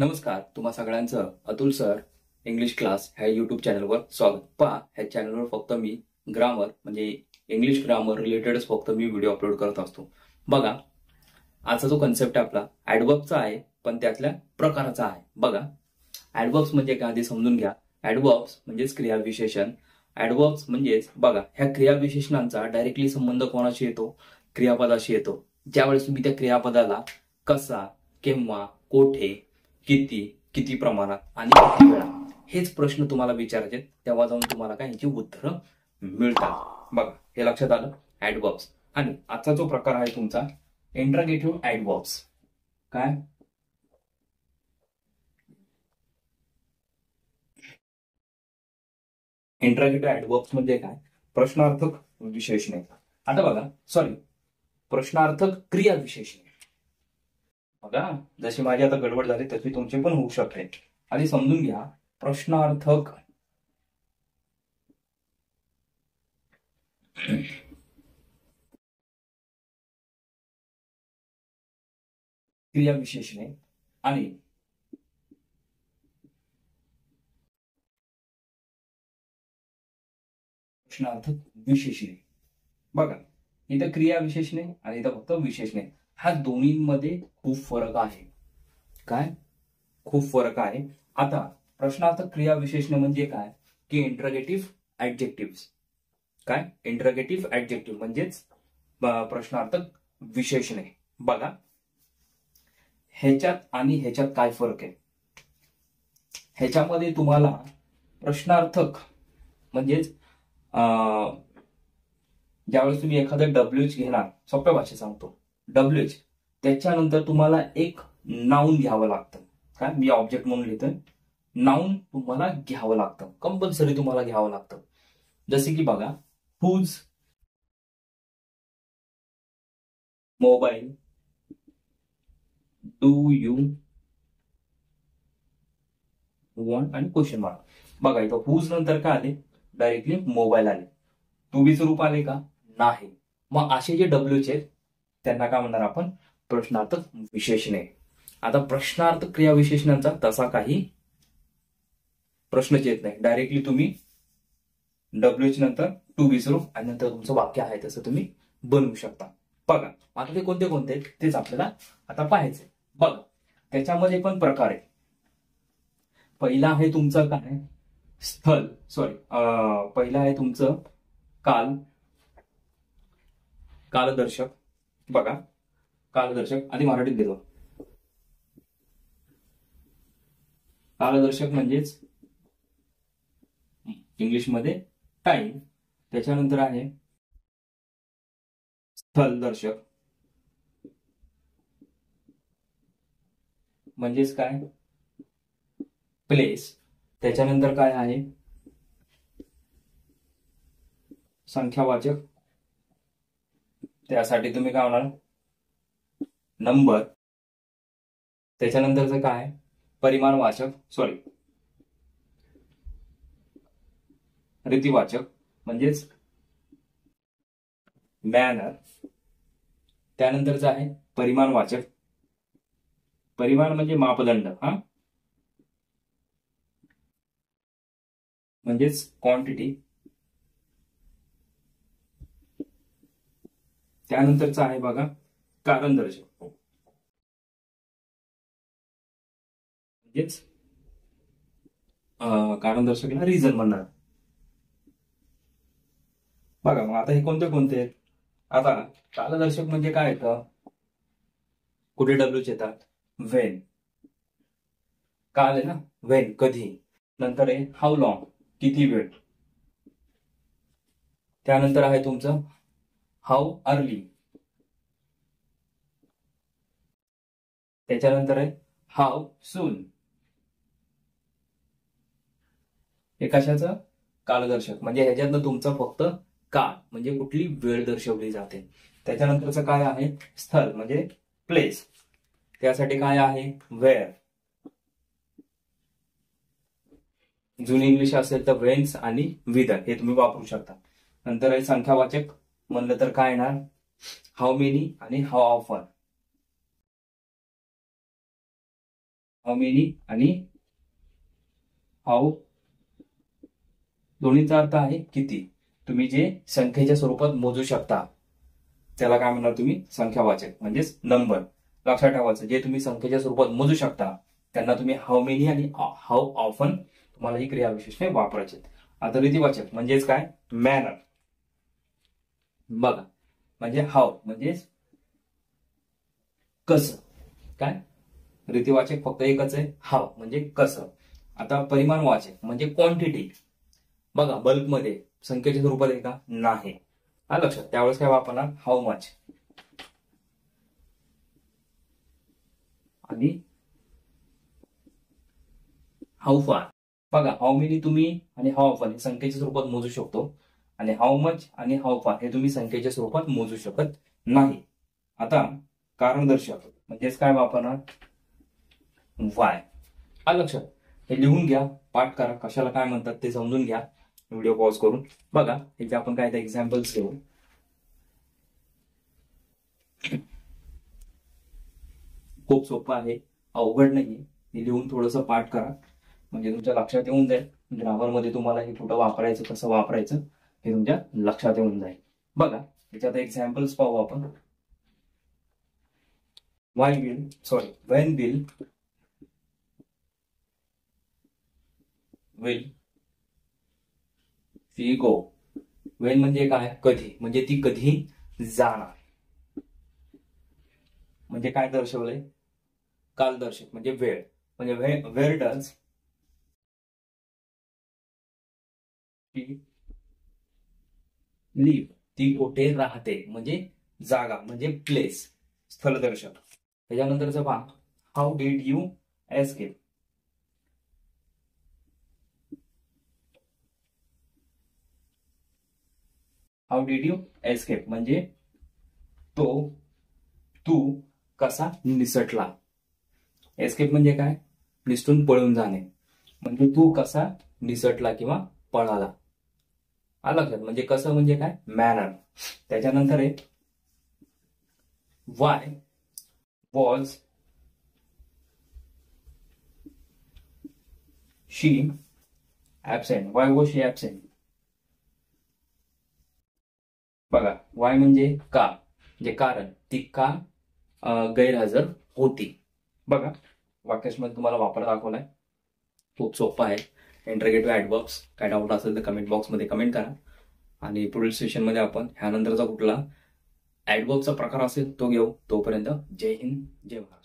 नमस्कार, तुम्हा सगळ्यांचं अतुल सर इंग्लिश क्लास ह्या युट्यूब चॅनलवर स्वागत. पहा, ह्या चॅनलवर फक्त मी ग्रामर म्हणजे इंग्लिश ग्रामर रिलेटेडच फक्त मी व्हिडिओ अपलोड करत असतो. बघा, आजचा जो कन्सेप्ट आपला ऍडवर्बचा आहे, पण त्यातल्या प्रकाराचा आहे. बघा, ऍडवर्ब्स म्हणजे काय आधी समजून घ्या. ऍडवर्ब्स म्हणजेच क्रियाविशेषण. ऍडवर्ब्स म्हणजेच बघा, ह्या क्रियाविशेषणांचा डायरेक्टली संबंध कोणाशी येतो? क्रियापदाशी येतो. ज्यावेळेस तुम्ही त्या क्रियापदाला कसा, केव्हा, कोठे, किती, किती प्रमाणात आणि किती वेळा हेच प्रश्न तुम्हाला विचारायचे, तेव्हा जाऊन तुम्हाला काय ह्याची उत्तरं मिळतात. बघा, हे लक्षात आलं. ऍडवर्ब्स. आणि आजचा जो प्रकार आहे तुमचा इंटरगेटिव्ह ऍडवर्ब्स. काय? इंटरगेटिव्ह ऍडवर्ब्स म्हणजे काय? प्रश्नार्थक विशेषणे. आता बघा, सॉरी, प्रश्नार्थक क्रिया विशेषणे. बघा, जशी माझी आता गडबड झाली तशी तुमची पण होऊ शकते. आधी समजून घ्या. प्रश्नार्थक क्रिया विशेषणे आणि प्रश्नार्थक विशेषणे. बघा, इथं क्रिया विशेषणे आणि इथं फक्त विशेषणे. ह्या दोन्हीमध्ये खूप फरक आहे. काय? खूप फरक आहे. आता प्रश्नार्थक क्रिया विशेषणे म्हणजे काय? की इंटरगेटिव्ह ऍडजेक्टिव्ह. काय? इंटरगेटिव्ह ऍडजेक्टिव्ह म्हणजेच प्रश्नार्थक विशेषणे. बघा, ह्याच्यात आणि ह्याच्यात काय फरक आहे? ह्याच्यामध्ये तुम्हाला प्रश्नार्थक म्हणजेच ज्यावेळेस तुम्ही एखादं डब्ल्यूएच घेणार, सोप्या भाषेत सांगतो, डब्ल्यूएच, त्याच्यानंतर तुम्हाला एक नाऊन घ्यावं लागतं. काय? मी ऑब्जेक्ट म्हणून लिहितोय. नाऊन तुम्हाला घ्यावं लागतं, कंपल्सरी तुम्हाला घ्यावं लागतं. जसे की बघा, whose, mobile, do you want आणि क्वेश्चन मार्क. बघा, इथं हुज नंतर काय आले? डायरेक्टली मोबाईल आले. टू बीचं रूप आले का? नाही. मग असे जे डब्ल्यूचे आहेत त्यांना काय म्हणणार आपण? प्रश्नार्थक विशेषणे. आता प्रश्नार्थक क्रिया विशेषणांचा तसा काही प्रश्नच येत नाही. डायरेक्टली तुम्ही डब्ल्यूएच नंतर टू बीचं रूप आणि नंतर तुमचं वाक्य आहे तसं तुम्ही बनवू शकता. बघा, आता ते कोणते कोणते आहेत तेच आपल्याला आता पाहायचंय. बघा, त्याच्यामध्ये पण प्रकार आहे. पहिला आहे तुमचं काय? स्थल, सॉरी, पहिला आहे तुमचं काल, कालदर्शक. बघा, कालदर्शक आधी मराठीत घेतो. कालदर्शक म्हणजेच इंग्लिशमध्ये टाइम. त्याच्यानंतर आहे स्थलदर्शक म्हणजेच काय? प्लेस. त्याच्यानंतर काय आहे? संख्यावाचक. त्यासाठी तुम्ही काय होणार? नंबर. त्याच्यानंतरचं काय? परिमाणवाचक, सॉरी, रीतिवाचक म्हणजेच मॅनर. त्यानंतरचं आहे परिमाणवाचक. परिमाण म्हणजे मापदंड, हा, म्हणजेच क्वांटिटी. त्यानंतरचं आहे बघा कारणदर्शक, म्हणजेच कारणदर्शकला रिझन म्हणणार. बघा, मग आता हे कोणते कोणते आहेत? आता कालदर्शक म्हणजे काय येतं? कुठे डब्ल्यूच येतात? वेन. काल आहे ना, वेन, कधी. नंतर आहे हाऊ लॉंग, किती वेळ. त्यानंतर आहे तुमचं हाऊ अर्ली. त्याच्यानंतर आहे हाऊ सून. हे कशाचं? कालदर्शक. म्हणजे ह्याच्यातनं तुमचं फक्त काळ म्हणजे कुठली वेळ दर्शवली जाते. त्याच्यानंतरचं काय आहे? स्थल म्हणजे प्लेस. त्यासाठी काय आहे? वेअर. जुनी इंग्लिश असेल तर वेन्स आणि विदर हे तुम्ही वापरू शकता. नंतर आहे संख्यावाचक म्हणलं तर काय येणार? हाऊ मेनी आणि हाऊ ऑफन. हाऊ मेनी आणि हाऊ दोन्हीचा अर्थ आहे किती. तुम्ही जे संख्येच्या स्वरूपात मोजू शकता त्याला काय म्हणणार तुम्ही, संख्यावाचक म्हणजेच नंबर. लक्षात ठेवायचं, जे तुम्ही संख्येच्या स्वरूपात मोजू शकता त्यांना तुम्ही हाऊ मेनी आणि हाऊ ऑफन तुम्हाला ही क्रियाविशेषणे वापरायचे. आता रीतिवाचक म्हणजेच काय, मॅनर. बघा, म्हणजे हाऊ म्हणजेच कसं. काय रीतिवाचक फक्त एकच आहे, हाऊ म्हणजे कसं. आता परिमाणवाचक म्हणजे क्वांटिटी. बघा, बल्कमध्ये संख्येच्या स्वरूपात आहे का, नाही. हा लक्षात, त्यावेळेस काय वापरणार, हाऊ मच. आणि हाऊ फार. बघा, हाऊ मेनी तुम्ही आणि हाऊ ऑफन हे संख्येच्या स्वरूपात मोजू शकतो, आणि हाऊ मच आणि हाऊ फार हे तुम्ही संख्येच्या स्वरूपात मोजू शकत नाही. आता कारणदर्शक म्हणजेच काय वापरणार, वाय. हा लक्षात, हे लिहून घ्या, पाठ करा, कशाला काय म्हणतात ते समजून घ्या व्हिडिओ पॉज करून. बघा, इथे आपण काय एक्झाम्पल्स घेऊ. खूप सोपं आहे, अवघड नाही. हे लिहून थोडंसं पाठ करा म्हणजे तुमच्या लक्षात येऊन जाईल. ग्रामर मध्ये तुम्हाला हे कुठं वापरायचं, कसं वापरायचं हे तुमच्या लक्षात येऊन जाईल. बघा, याच्यात एक्झाम्पल्स पाहू आपण. when will she go. when म्हणजे काय, कधी, म्हणजे ती कधी जाणार. म्हणजे काय दर्शवलंय, कालदर्शक म्हणजे वेळ. म्हणजे वेअर डज शी लिव्ह, ती कुठे राहते म्हणजे जागा म्हणजे प्लेस, स्थलदर्शक. त्याच्यानंतरचं पहा, how did you escape. How did you escape म्हणजे तू कसा निसटला. एस्केप म्हणजे काय, निसटून पळून जाणे. म्हणजे तू कसा निसटला किंवा पळाला. आलं लक्षात, म्हणजे कसं म्हणजे काय, मॅनर. त्याच्यानंतर आहे Y was she absent. Y was she absent. बघा, वाय म्हणजे का, म्हणजे कारण, ती का गैरहजर होती. बघा, वाक्यामध्ये तुम्हाला वापर दाखवलाय, खूप सोपा आहे. इंटरगेटिव्ह ऍडवर्ब्स. काय डाऊट असेल तर कमेंट बॉक्समध्ये कमेंट करा. आणि पुढील सेशनमध्ये आपण ह्यानंतरचा कुठला ऍडवर्बचा प्रकार असेल तो घेऊ. तोपर्यंत जय हिंद, जय भारत.